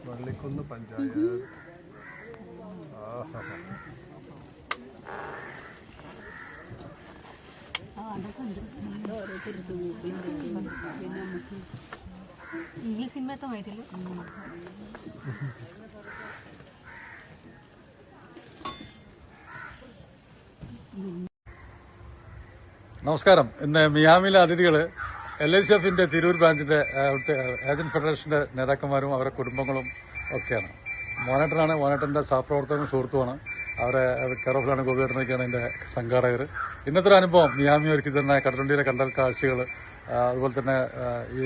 Vallikkunnu panchayat. English സിനിമത്തെ മാറ്റില്ല. നമസ്കാരം. ഇന്ന് മിയാമിയിലെ അതിഥികള് LICFന്റെ തിരൂർ ബ്രാഞ്ചിന്റെ ഏജന്റ് ഫെഡറേഷന്റെ നേതാക്കന്മാരും അവരുടെ കുടുംബങ്ങളും ഒക്കെയാണ്. മോനേട്ടനാണ്, മോനേട്ടന്റെ സഹപ്രവർത്തകനും സുഹൃത്തുമാണ്. അവരെ കെയർഓഫിലാണ് ഗോപിയേട്ടനൊക്കെയാണ് എന്റെ സംഘാടകർ. ഇന്നത്തെ ഒരു അനുഭവം മിയാമി ഒരുക്കി തന്നെ കടലുണ്ടിയിലെ കണ്ടൽ കാഴ്ചകൾ, അതുപോലെ തന്നെ ഈ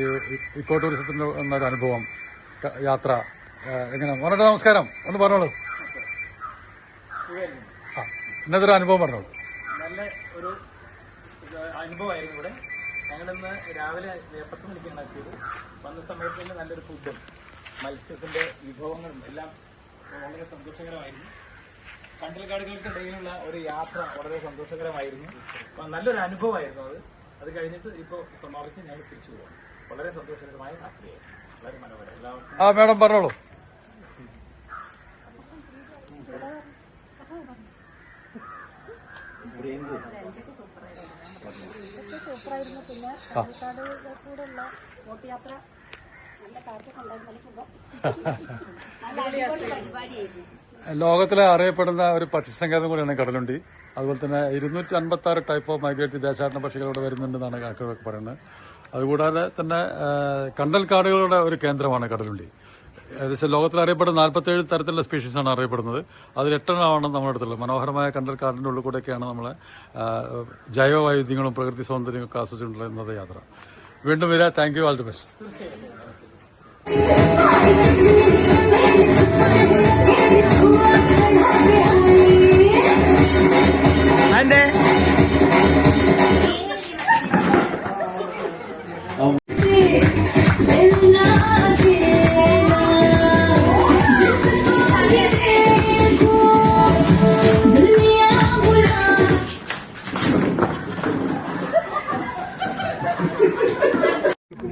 ഇക്കോ ടൂറിസത്തിന്റെ എന്നൊരു അനുഭവം, യാത്ര എങ്ങനെ. മോനേട്ട നമസ്കാരം, ഒന്ന് പറഞ്ഞോളൂ. ഇന്നത്തെ ഒരു അനുഭവം പറഞ്ഞോളൂ. നല്ല ഒരു അനുഭവമായിരുന്നു ഇവിടെ. ഞങ്ങളിന്ന് രാവിലെ 10 മണിക്കാണ് എത്തിയത്. വന്ന സമയത്ത് തന്നെ നല്ലൊരു ഫുഡും മത്സ്യത്തിന്റെ വിഭവങ്ങളും എല്ലാം വളരെ സന്തോഷകരമായിരുന്നു. കണ്ടൽക്കാടുകൾക്കിടയിലുള്ള ഒരു യാത്ര വളരെ സന്തോഷകരമായിരുന്നു. നല്ലൊരു അനുഭവമായിരുന്നു അത് കഴിഞ്ഞിട്ട് ഇപ്പോൾ സമാപിച്ച് ഞങ്ങൾ തിരിച്ചു പോകാം. വളരെ സന്തോഷകരമായ യാത്രയായിരുന്നു, വളരെ മനോഹരം. എല്ലാവർക്കും മേഡം പറഞ്ഞോളൂ. സൂപ്പറായിരുന്നു. പിന്നെ പാലക്കാട് കൂടെയുള്ള ബോട്ട് യാത്ര നല്ല കാറ്റൊക്കെ ഉണ്ടായിരുന്നു, നല്ല സുഖം, നല്ല അടിപൊളി പരിപാടിയായിരുന്നു. ലോകത്തിലെ അറിയപ്പെടുന്ന ഒരു പക്ഷിസങ്കേതം കൂടിയാണ് കടലുണ്ടി. അതുപോലെ തന്നെ 256 ടൈപ്പ് ഓഫ് മൈഗ്രേറ്ററി ദേശാടന പക്ഷികൾ ഇവിടെ വരുന്നുണ്ടെന്നാണ് കണക്കുകളൊക്കെ പറയുന്നത്. അതുകൂടാതെ തന്നെ കണ്ടൽ കാടുകളുടെ ഒരു കേന്ദ്രമാണ് കടലുണ്ടി. ഏകദേശം ലോകത്തിൽ അറിയപ്പെടുന്ന 47 തരത്തിലുള്ള സ്പീഷീസാണ് അറിയപ്പെടുന്നത്. അതിൽ 8 നമ്മുടെ അടുത്തുള്ളത്. മനോഹരമായ കണ്ടൽ കാടിന്റെ ഉള്ളിൽ കൂടെയൊക്കെയാണ് നമ്മളെ ജൈവ വൈവിധ്യങ്ങളും പ്രകൃതി സൗന്ദര്യവും ഒക്കെ ആസ്വദിച്ചിട്ടുള്ള ഇന്നത്തെ യാത്ര. വീണ്ടും വരിക. Thank you, all the best.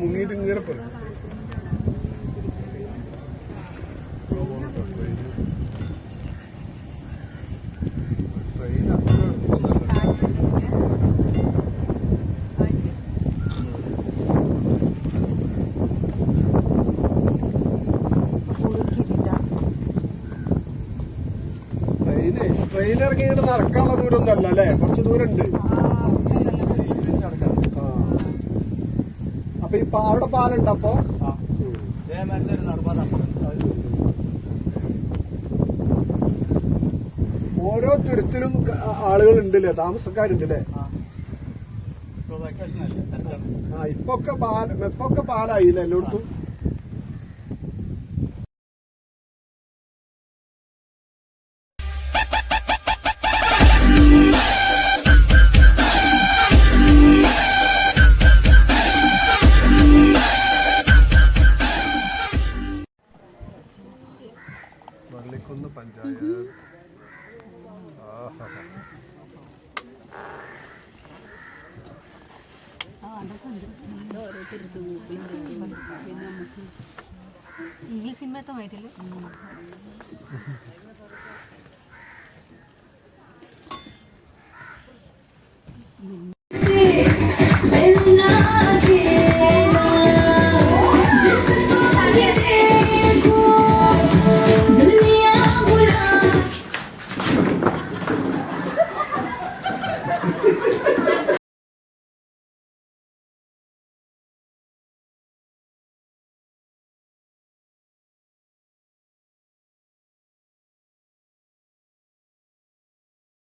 മുങ്ങിയിട്ട് ഇങ്ങനെ പറയും. ട്രെയിൻ ഇറങ്ങി ഇങ്ങനെ നടക്കാനുള്ള ദൂരമൊന്നും അല്ല അല്ലേ, കുറച്ച് ദൂരമുണ്ട്. അപ്പൊ ഈ അവിടെ പാലുണ്ട്. അപ്പൊ ഓരോ തുരുത്തിലും ആളുകളുണ്ടല്ലേ, താമസക്കാരുണ്ടല്ലേ. ഇപ്പൊക്കെ പാലായില്ലേ എല്ലായിടത്തും. വള്ളിക്കുന്ന് പഞ്ചായത്ത്. ഇംഗ്ലീഷ് സിനിമത്തെ മാറ്റില്ല.